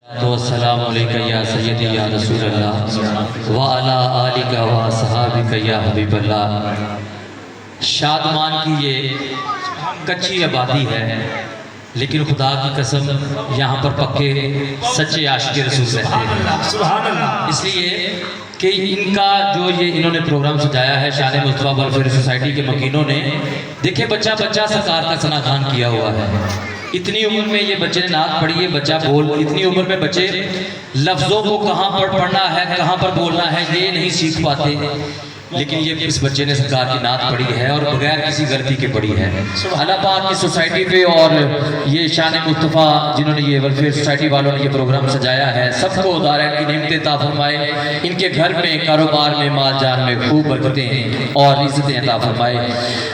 तो अस्सलाम अलैका या सय्यदी या रसूल अल्लाह व अला आलिका व असहाबिका या हबीब अल्लाह। शादमान की ये कच्ची आबादी है, लेकिन खुदा की कसम यहाँ पर पक्के सच्चे आशिक रसूल रहते हैं। इसलिए कि इनका जो ये इन्होंने प्रोग्राम सजाया है शान मुस्तफ़ा वेलफेयर सोसाइटी के मकीनों ने, देखिए बच्चा बच्चा सरकार का सनाखान किया हुआ है। इतनी उम्र में ये बच्चे ने नात पढ़ी है, बच्चा बोल, इतनी उम्र में बच्चे लफ्ज़ों को कहाँ पर पढ़ना है, कहाँ पर बोलना है, ये नहीं सीख पाते। लेकिन ये इस बच्चे ने सरकार की नात पढ़ी है और बगैर किसी गलती के पढ़ी है। अल्लाह पाक की सोसाइटी पे और ये शान मुस्तफ़ा जिन्होंने ये वेलफेयर सोसाइटी वालों ने ये प्रोग्राम सजाया है, सबको उदारा की नेमतें अता फरमाए। इनके घर में, कारोबार में, माल जान में खूब बरकतें और इज़्ज़तें अता फरमाए।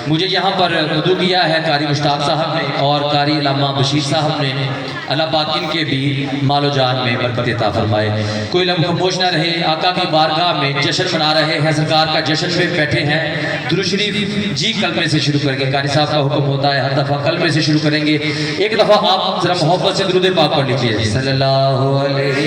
मुझे यहाँ पर मदू किया है कारी मुश्ताक साहब ने और कारी अल्लामा बशीर साहब ने। अल्लाह पाक इनके भी मालो जान में बरकत अता फरमाए। कोई लम्हा खामोश ना रहे, आका की बारगाह में जश्न मना रहे हैं, सरकार का जश्न में बैठे हैं। दुरूद शरीफ जी कलमे से शुरू करेंगे, कारी साहब का हुक्म होता है हर दफ़ा कलमे से शुरू करेंगे। एक दफ़ा आप जरा मोहब्बत से दुरूद पाक पढ़ लीजिए, सल्लल्लाहु अलैहि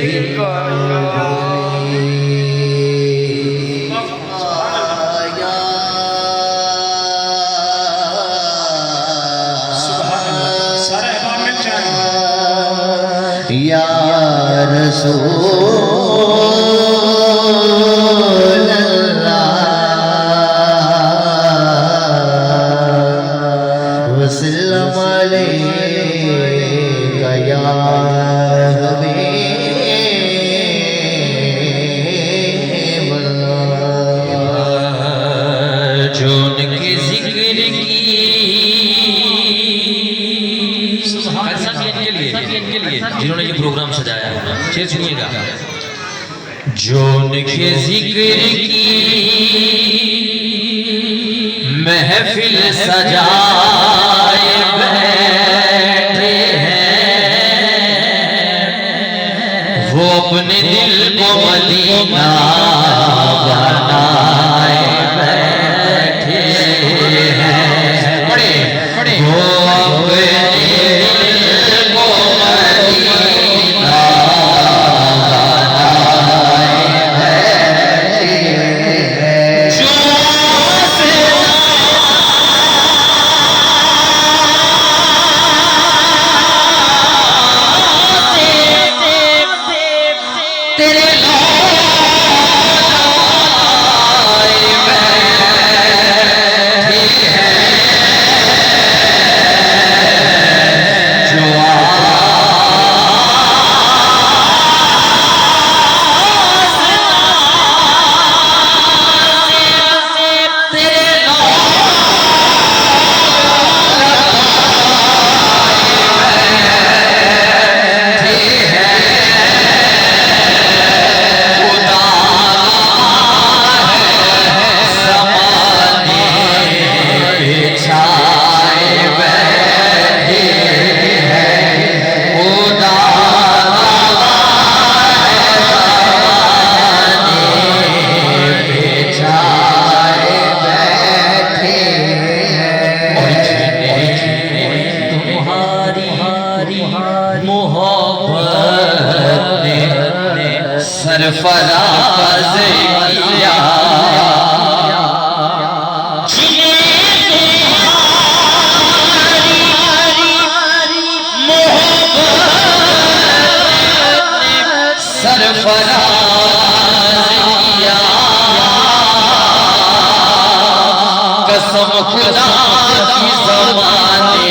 या रसूल अल्लाह वसल्लम अलैका या हबीब अल्लाह। जो उनके जिक्र की इनके लिए जिन्होंने ये प्रोग्राम सजाया है, शेर सुनिएगा। जो उनके जिक्र की महफिल सजाए बैठे हैं, वो अपने दिल को मदीना बनाए बैठे हैं। बड़े बड़े वो सरफराज किया सरफराज किया, कसम खुदा की ज़माने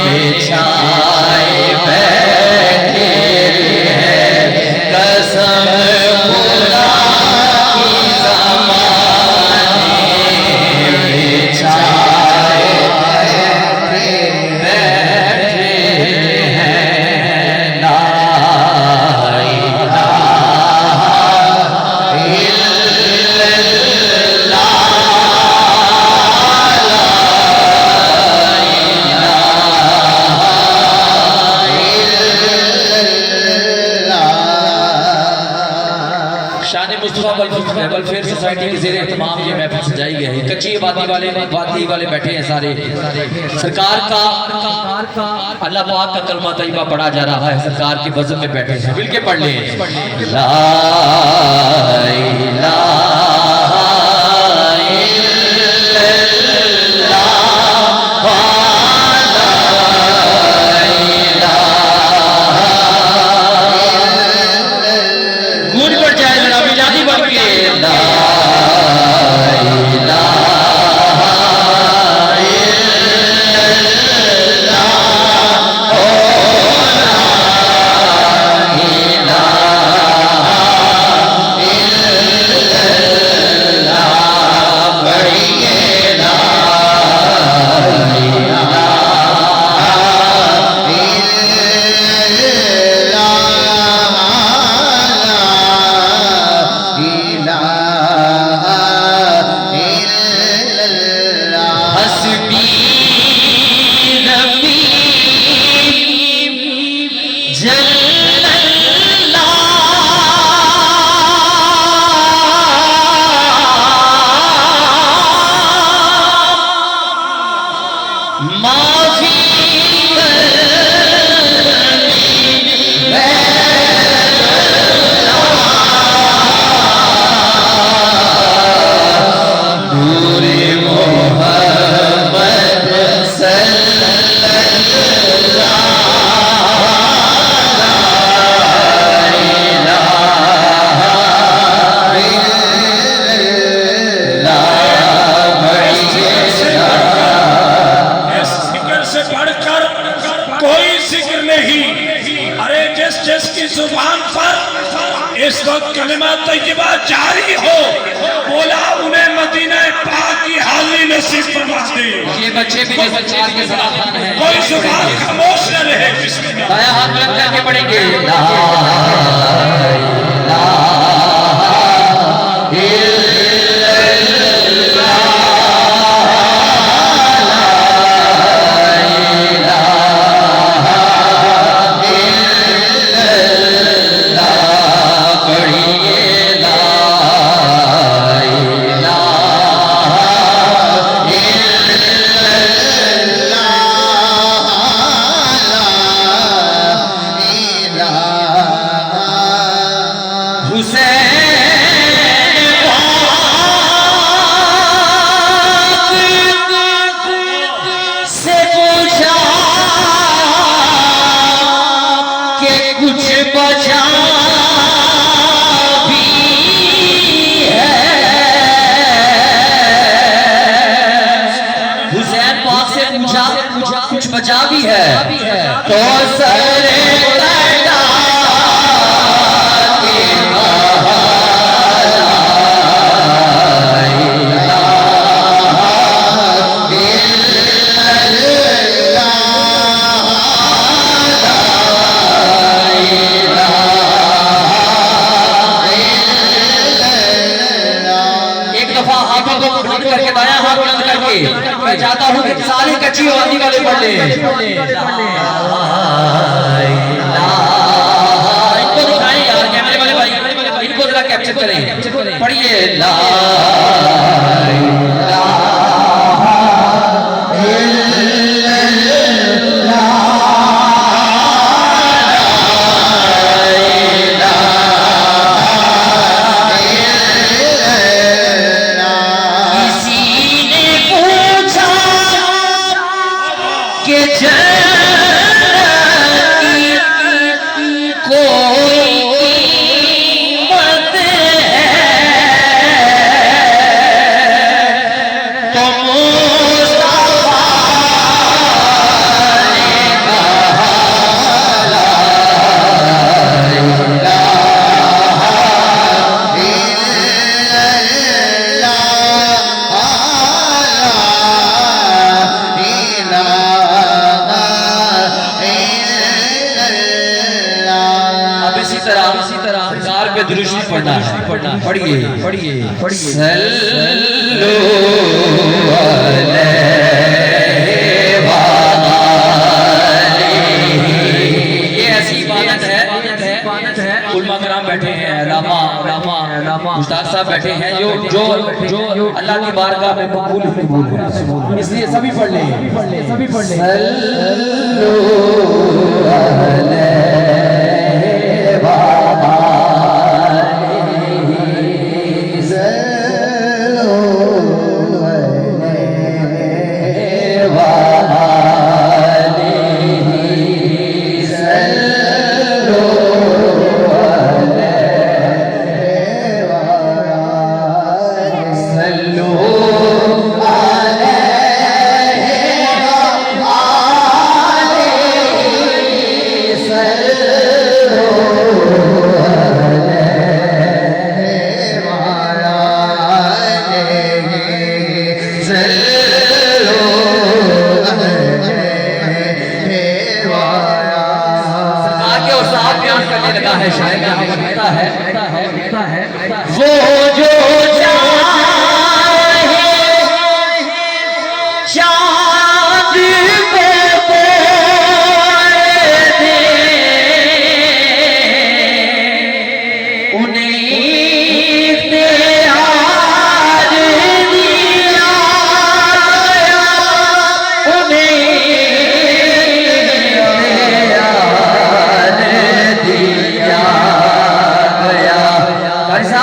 बिछाए बैठे हैं, कसम खुदा की ज़माने बिछाए बैठे हैं। ला इलाहा वेलफेयर सोसाइटी के ज़ेरे तमाम ये महफिल सजाई गई है। कच्ची आबादी वाले बैठे हैं सारे। सरकार का अल्लाह पाक का कलमा तैयबा पढ़ा जा रहा है, सरकार के वज़न में बैठे हैं। मिल के पढ़ लें, ला इलाहा इस वक्त कलिमा तैयबा जारी हो, बोला उन्हें मदीना पाक की हाज़िरी नसीब फरमा दे। ये बच्चे भी सरकार के साथ हैं, कोई जुबान खामोश न रहे। बिस्मिल्लाह, दाया हाथ बुलंद करके पढ़ेंगे, ला कुछ बचा भी है तो सरे करके दाया हाथ बुलंद करके मैं चाहता हूँ कि सारी कच्ची आबादी वाले पढ़ ले। इनको दिखाएं यार, कैमरे वाले भाई इनको जरा कैप्चर करें, पढ़िए ला सरकार पे दुरूद पढ़ना है, पढ़िए सल्लल्लाहु अलैहि। ये ऐसी इबादत है उलमा कराम बैठे हैं, लामा उस्ताद साहब बैठे हैं, जो अल्लाह की बारगाह में कबूल है, इसलिए सभी पढ़ लें। वो जो चाहे चाँद को बोल दे, उन्हें इख्तियार दिया गया, उन्हें इख्तियार दिया गया।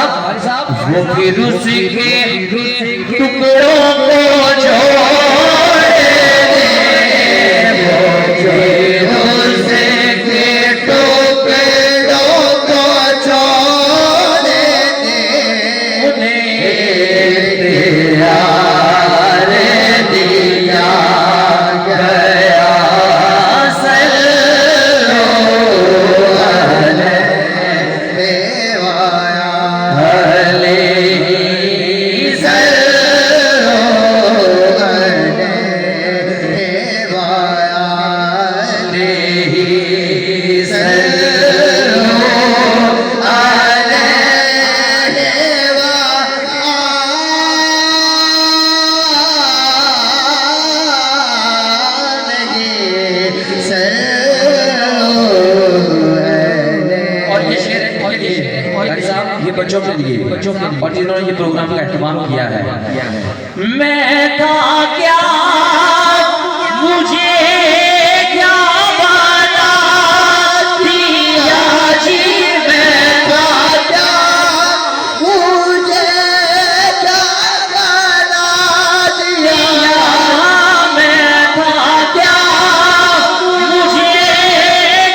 वो फिर उसके टुकड़ों को छोड़ दे, वो फिर उसके टुकड़ों को छोड़ दे, उन्हें इख्तियार दिया गया। बच्चों के लिए और जिन्होंने ये प्रोग्राम का एहतमाम किया है, मैं था क्या मुझे क्या बना दिया जी, मैं था क्या मुझे क्या बना दिया, मैं था क्या मुझे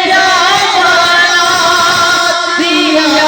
क्या बना दिया,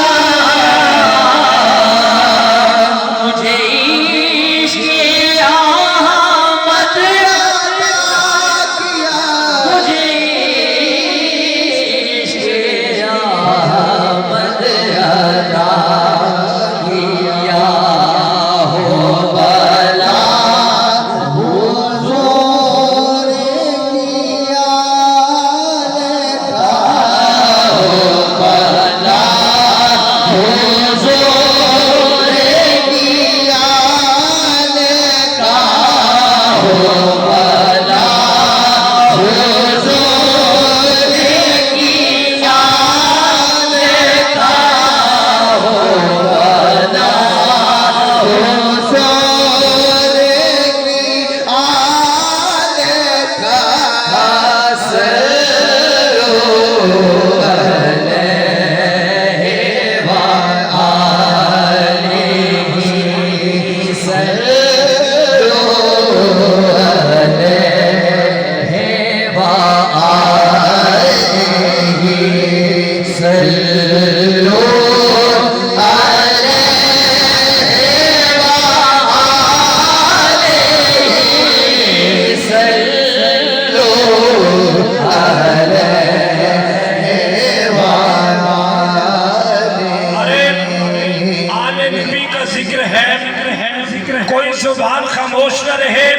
जुबान खामोश न रहे।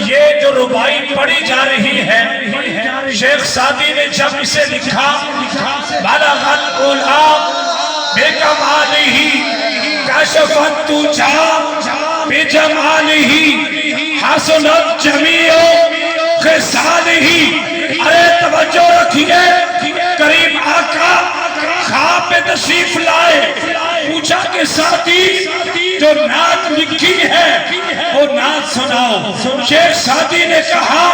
ये जो रुबाई पढ़ी जा रही है, शेख सादी ने जब इसे लिखा, बालगत उला बेकमालिही कशफत तुझा बेजमालिही हसनत जमीओ खिसालिही। अरे तवज्जो रखिए, करीम आका तशरीफ लाए, पूछा कि साथी जो नात लिखी है वो नात सुनाओ। शेख सादी ने कहा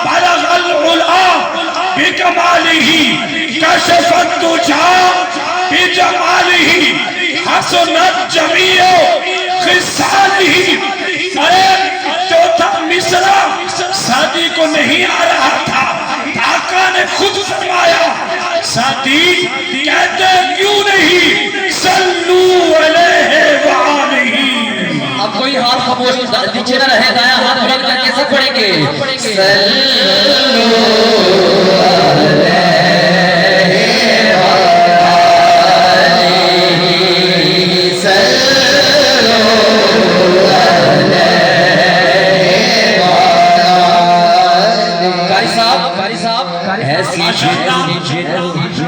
बलगल उला बिकमालिही कशफत तुझा बिजमालिही हसनत जमीओ खिसालिही। अरे चौथा मिसरा सादी को नहीं आ रहा था, आका ने खुद फरमाया सादी कहते क्यों नहीं सल्लू अलैहि व आलिही। अब कोई हाथ खामोश नीचे न रहे, दाया हाथ बुलंद करके सब पढ़ेंगे सल्लू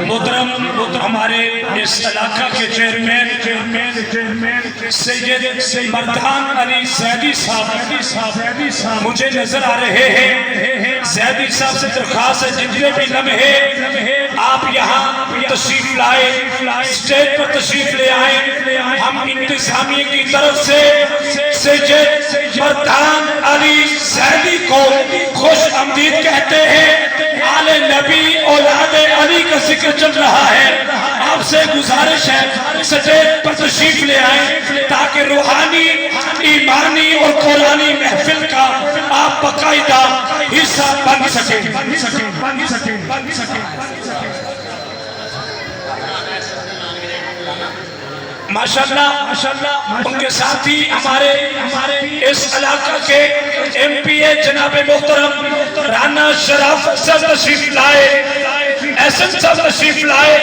मोहतरम हमारे इस इलाका के चेयरमैन सैयद मर्दान अली ज़ैदी साहब मुझे नजर आ रहे हैं। ज़ैदी साहब से दरख्वास्त है जितने भी लम्हे आप यहाँ तशरीफ लाए, स्टेज पर तशरीफ ले आए, हम इंतजामिया की तरफ से सैयद मर्दान अली ज़ैदी को खुश आमदीद कहते हैं। आले नबी औलादे अली का जिक्र चल रहा है, आपसे गुजारिश है स्टेज पर तशरीफ ले आए ताकि रूहानी, ईमानी और कुरानी महफिल का आप बाकायदा हिस्सा बन सके। माशाल्लाह उनके साथ ही हमारे इस इलाका के एमपीए जनाब मोहतरम राना शराफत साहब तशरीफ लाए, एसएम साहब तशरीफ लाए।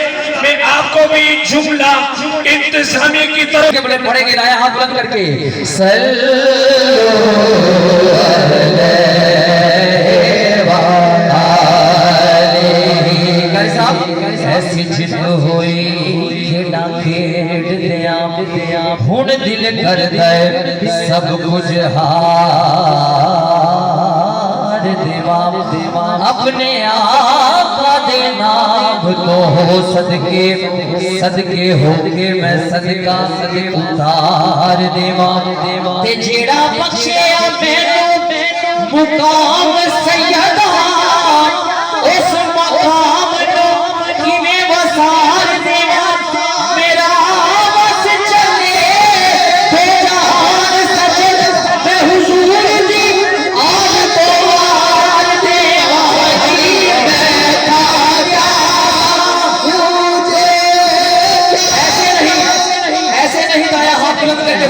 मैं आपको भी जुमला इंतजामिया की तरफ पढ़ेंगे, दाया हाथ बुलंद करके ऐसी जिद होई खेड़ा खेड़ दिया हुण दिल कर दे सब कुछ हार देवा अपने आका दे नाम तो हो सदके सदके होके मैं सदका उतार देवा ते जेड़ा बख्शे मैनू मुकाम सैयदा उस मकाम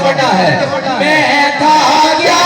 पढ़ना है। मैं था गया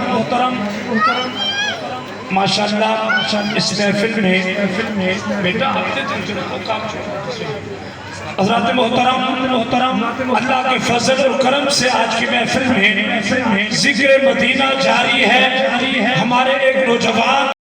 मोहतरम माशाल्लाह इस महफिल में बेटा हज़रात मोहतरम अल्लाह के फजल और करम से आज की महफिल में जिक्र मदीना जारी है। हमारे एक नौजवान